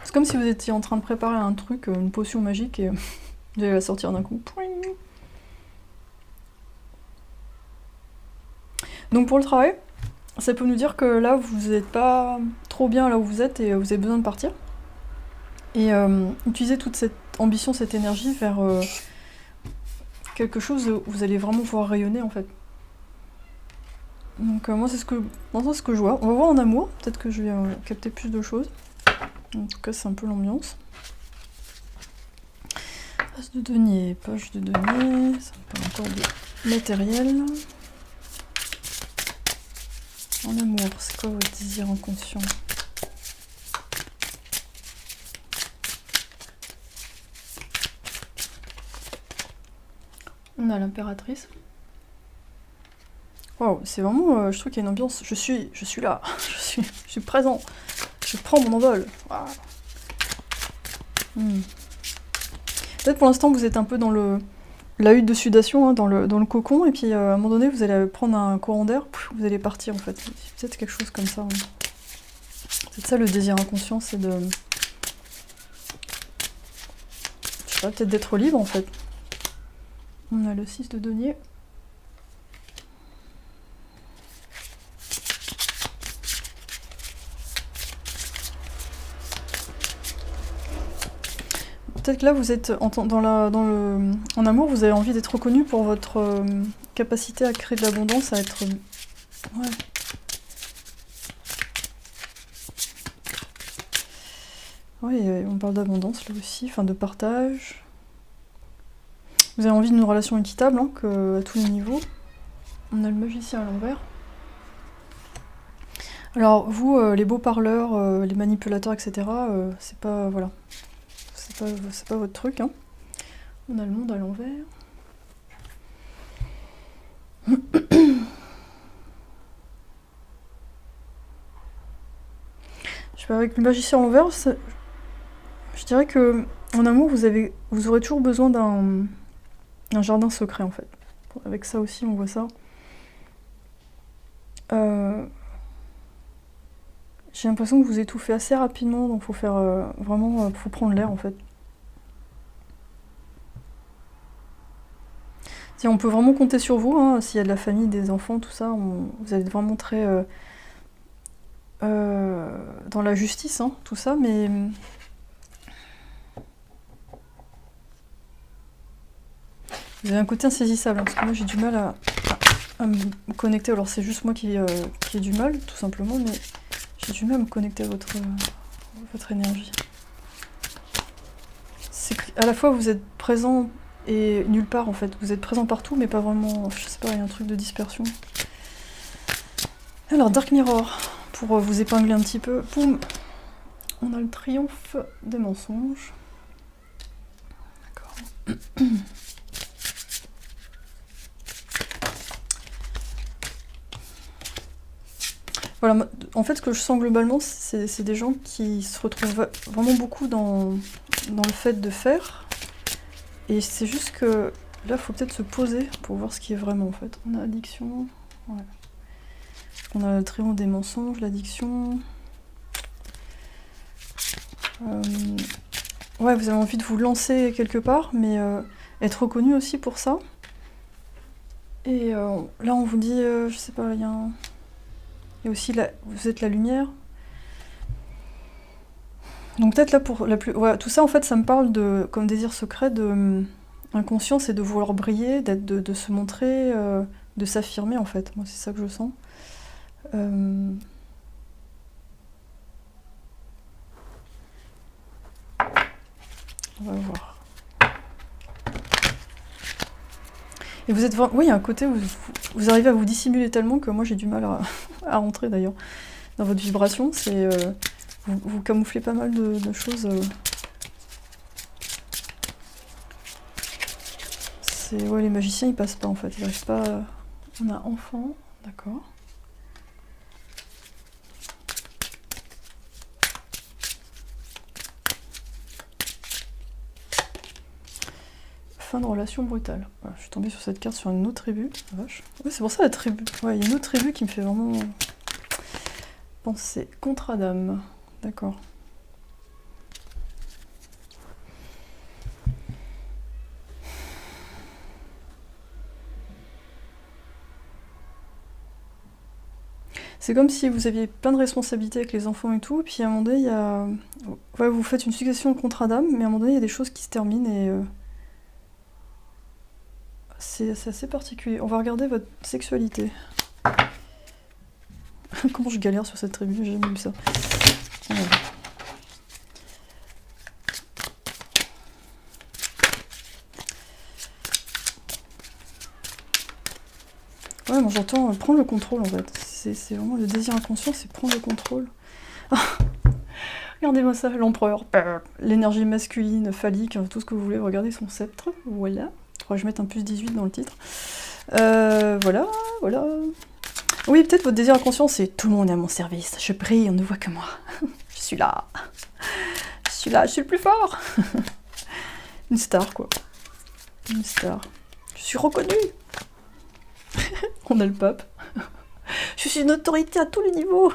C'est comme si vous étiez en train de préparer un truc, une potion magique, et vous allez la sortir d'un coup. Donc pour le travail, ça peut nous dire que là, vous n'êtes pas trop bien là où vous êtes et vous avez besoin de partir. Et utilisez toute cette ambition, cette énergie vers quelque chose où vous allez vraiment pouvoir rayonner en fait. Donc moi c'est ce que je vois. On va voir en amour, peut-être que je vais capter plus de choses. En tout cas c'est un peu l'ambiance. As de denier, poche de denier, ça me parle encore de matériel. En amour, c'est quoi votre désir inconscient? On a l'impératrice. Waouh, c'est vraiment, je trouve qu'il y a une ambiance. Je suis là, je suis présent. Je prends mon envol. Wow. Peut-être pour l'instant vous êtes un peu dans la hutte de sudation, hein, dans le cocon, et puis à un moment donné vous allez prendre un courant d'air, vous allez partir en fait. C'est peut-être quelque chose comme ça. Hein. C'est ça le désir inconscient, c'est de. Je sais pas, peut-être d'être libre en fait. On a le 6 de denier. Peut-être que là, vous êtes en amour, vous avez envie d'être reconnu pour votre capacité à créer de l'abondance, à être. Ouais. Oui, on parle d'abondance là aussi, enfin de partage. Vous avez envie d'une relation équitable, hein, à tous les niveaux. On a le magicien à l'envers. Alors, vous, les beaux parleurs, les manipulateurs, etc., c'est pas. Voilà. C'est pas votre truc, hein. On a le monde à l'envers. Je sais pas, avec le magicien à l'envers, je dirais que en amour, vous aurez toujours besoin d'un jardin secret, en fait. Avec ça aussi, on voit ça. J'ai l'impression que vous étouffez assez rapidement, donc faut faire vraiment, faut prendre l'air, en fait. Si on peut vraiment compter sur vous, hein, s'il y a de la famille, des enfants, tout ça, vous allez vraiment très dans la justice, hein, tout ça, mais vous avez un côté insaisissable, hein, parce que moi j'ai du mal à me connecter. Alors c'est juste moi qui ai du mal, tout simplement, mais j'ai du mal à me connecter à votre énergie. C'est qu'à la fois vous êtes présent et nulle part en fait. Vous êtes présent partout, mais pas vraiment. Je sais pas, il y a un truc de dispersion. Alors, Dark Mirror, pour vous épingler un petit peu. Boum. On a le triomphe des mensonges. D'accord. Voilà, en fait, ce que je sens globalement, c'est des gens qui se retrouvent vraiment beaucoup dans le fait de faire. Et c'est juste que là, il faut peut-être se poser pour voir ce qui est vraiment, en fait. On a addiction. Ouais. On a le triomphe des mensonges, l'addiction. Ouais, vous avez envie de vous lancer quelque part, mais être reconnu aussi pour ça. Et là, on vous dit, je sais pas, il y a aussi, vous êtes la lumière. Donc peut-être là, pour la plus... Ouais, tout ça, en fait, ça me parle de, comme désir secret, de inconscient, c'est de vouloir briller, de se montrer, de s'affirmer, en fait. Moi, c'est ça que je sens. Euh, On va voir. Et vous êtes... Oui, il y a un côté où vous arrivez à vous dissimuler tellement que moi, j'ai du mal à rentrer, d'ailleurs, dans votre vibration. C'est... vous camouflez pas mal de choses. Ouais, les magiciens, ils passent pas, en fait. Ils n'arrivent pas... On a enfant, d'accord. Fin de relation brutale. Voilà, je suis tombée sur cette carte sur une autre tribu. Ah, vache. Ouais, c'est pour ça la tribu. Ouais, il y a une autre tribu qui me fait vraiment penser. Contrat d'âme. D'accord. C'est comme si vous aviez plein de responsabilités avec les enfants et tout, puis à un moment donné, il y a... Ouais, vous faites une succession de contrats d'âme, mais à un moment donné, il y a des choses qui se terminent et... C'est assez particulier. On va regarder votre sexualité. Comment je galère sur cette tribu, j'ai jamais vu ça. Ouais, moi j'entends prendre le contrôle en fait. C'est vraiment le désir inconscient, c'est prendre le contrôle. Regardez-moi ça, l'empereur. L'énergie masculine, phallique, tout ce que vous voulez. Regardez son sceptre. Voilà. Faudrait que je mette un plus 18 dans le titre. Voilà, voilà. Oui, peut-être votre désir inconscient, c'est tout le monde est à mon service. Je brille, on ne voit que moi. Je suis là. Je suis là, je suis le plus fort. Une star, quoi. Une star. Je suis reconnue. On a le pape. Je suis une autorité à tous les niveaux.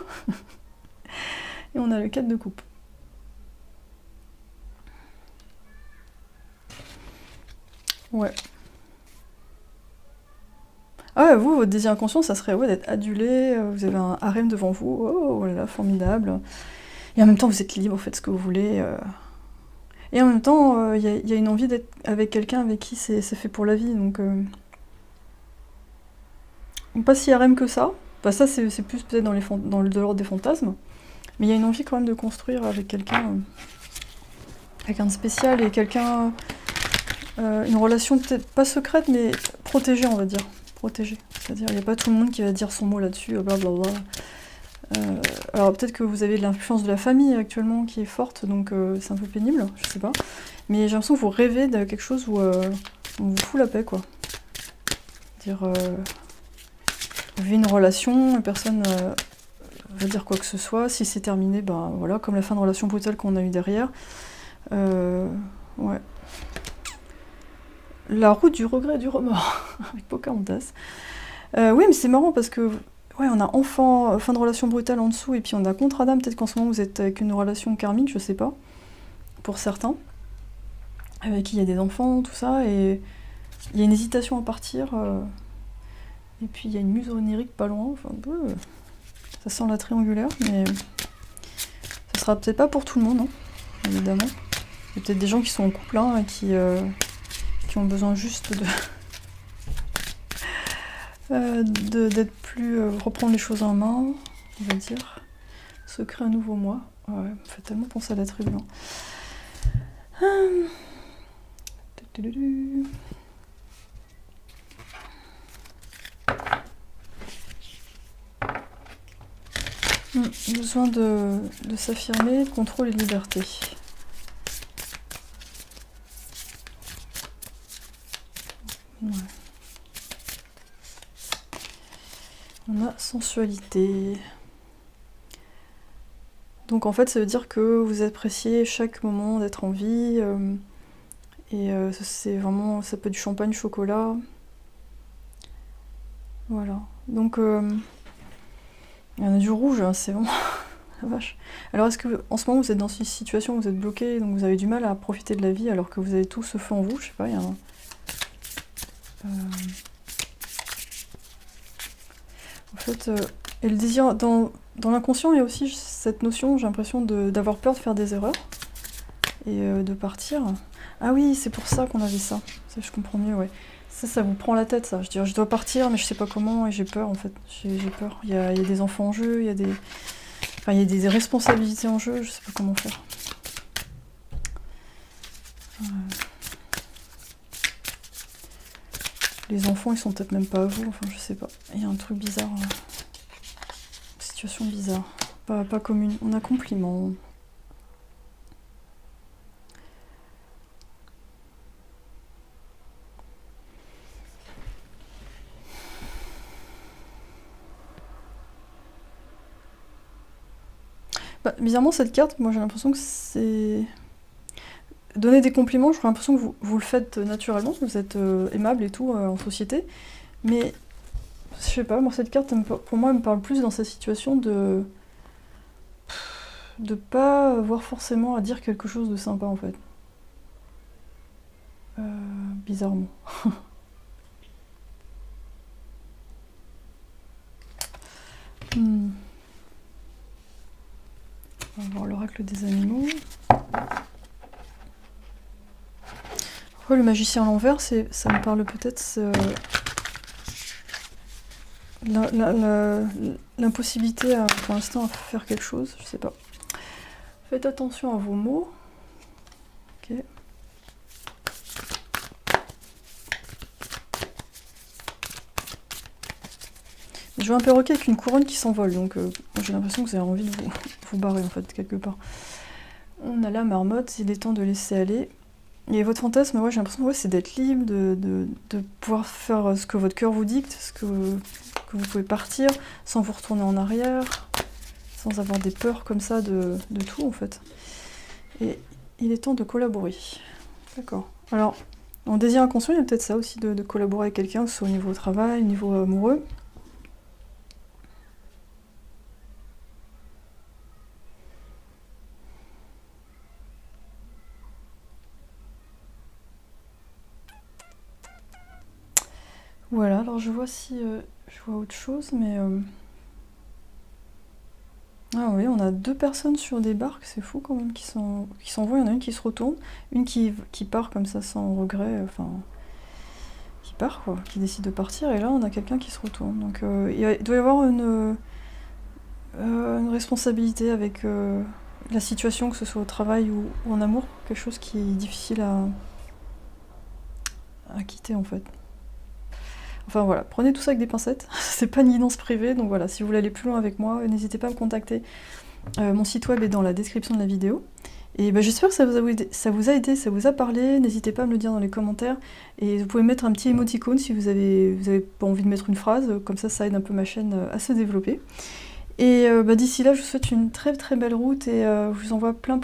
Et on a le 4 de coupe. Ouais. Ah ouais, vous, votre désir inconscient, ça serait ouais, d'être adulé, vous avez un harem devant vous, oh là là, formidable. Et en même temps, vous êtes libre, faites ce que vous voulez. Et en même temps, il y a une envie d'être avec quelqu'un avec qui c'est fait pour la vie, donc... Pas si harem que ça. Enfin, ça, c'est plus peut-être dans de l'ordre des fantasmes. Mais il y a une envie quand même de construire avec quelqu'un de spécial et quelqu'un... une relation peut-être pas secrète, mais protégée, on va dire. Protégée. C'est-à-dire, il n'y a pas tout le monde qui va dire son mot là-dessus, blablabla. Alors peut-être que vous avez de l'influence de la famille actuellement qui est forte, donc c'est un peu pénible, je sais pas. Mais j'ai l'impression que vous rêvez de quelque chose où on vous fout la paix, quoi. Dire, vous vivez une relation, personne va dire quoi que ce soit. Si c'est terminé, ben voilà, comme la fin de relation brutale qu'on a eue derrière. Ouais. La route du regret et du remords, avec Pocahontas. Oui, mais c'est marrant parce que, ouais, on a enfant, fin de relation brutale en dessous, et puis on a contrat d'âme, peut-être qu'en ce moment vous êtes avec une relation karmique, je sais pas, pour certains, avec qui il y a des enfants, tout ça, et il y a une hésitation à partir, et puis il y a une muse onirique pas loin, enfin, ça sent la triangulaire, mais ça sera peut-être pas pour tout le monde, hein, évidemment. Il y a peut-être des gens qui sont en couple, hein, et qui ont besoin juste d'être plus... reprendre les choses en main, on va dire. Se créer un nouveau moi. Ouais, me fait tellement penser à la tribu. Besoin de s'affirmer, contrôle et liberté. Ouais. On a sensualité. Donc en fait, ça veut dire que vous appréciez chaque moment d'être en vie. Et c'est vraiment, ça peut être du champagne, chocolat. Voilà. Donc il y en a du rouge, hein, c'est vraiment la vache. Alors est-ce que en ce moment vous êtes dans une situation où vous êtes bloqué, donc vous avez du mal à profiter de la vie alors que vous avez tout ce feu en vous, je sais pas, il y a un... En fait, et le désir, dans l'inconscient, il y a aussi cette notion, j'ai l'impression, d'avoir peur de faire des erreurs et de partir. Ah oui, c'est pour ça qu'on avait ça. Ça, je comprends mieux, ouais. Ça vous prend la tête, ça. Je dirais, je dois partir, mais je sais pas comment, et j'ai peur, en fait. J'ai peur. Il y a des enfants en jeu, il y a des... Enfin, il y a des responsabilités en jeu, je sais pas comment faire. Les enfants, ils sont peut-être même pas à vous, enfin, je sais pas. Il y a un truc bizarre. Situation bizarre. Pas commune. On a compliment. Bah, bizarrement, cette carte, moi j'ai l'impression que c'est... Donner des compliments, j'ai l'impression que vous le faites naturellement, que vous êtes aimable et tout en société. Mais, je sais pas, moi cette carte, pour moi, elle me parle plus dans cette situation de pas avoir forcément à dire quelque chose de sympa, en fait. Bizarrement. On va voir l'oracle des animaux. Le magicien à l'envers, ça me parle peut-être l'impossibilité pour l'instant à faire quelque chose, je sais pas. Faites attention à vos mots. Ok. Je vois un perroquet avec une couronne qui s'envole, donc j'ai l'impression que vous avez envie de vous barrer en fait, quelque part. On a la marmotte, il est temps de laisser aller. Et votre fantasme, ouais, j'ai l'impression c'est d'être libre, de pouvoir faire ce que votre cœur vous dicte, que vous pouvez partir sans vous retourner en arrière, sans avoir des peurs comme ça de tout en fait. Et il est temps de collaborer. D'accord. Alors, en désir inconscient, il y a peut-être ça aussi, de collaborer avec quelqu'un, que ce soit au niveau travail, au niveau amoureux. Voilà, alors je vois si je vois autre chose, mais... Ah oui, on a 2 personnes sur des barques, c'est fou quand même, qui s'envoient. Il y en a une qui se retourne, une qui part comme ça sans regret, enfin... qui part quoi, qui décide de partir, et là on a quelqu'un qui se retourne. Donc il doit y avoir une responsabilité avec la situation, que ce soit au travail ou en amour, quelque chose qui est difficile à quitter en fait. Enfin voilà, prenez tout ça avec des pincettes, c'est pas une guidance privée, donc voilà, si vous voulez aller plus loin avec moi, n'hésitez pas à me contacter. Mon site web est dans la description de la vidéo. Et bah, j'espère que ça vous a aidé, ça vous a parlé, n'hésitez pas à me le dire dans les commentaires. Et vous pouvez mettre un petit émoticône si vous avez pas envie de mettre une phrase, comme ça aide un peu ma chaîne à se développer. Et d'ici là, je vous souhaite une très très belle route et je vous envoie plein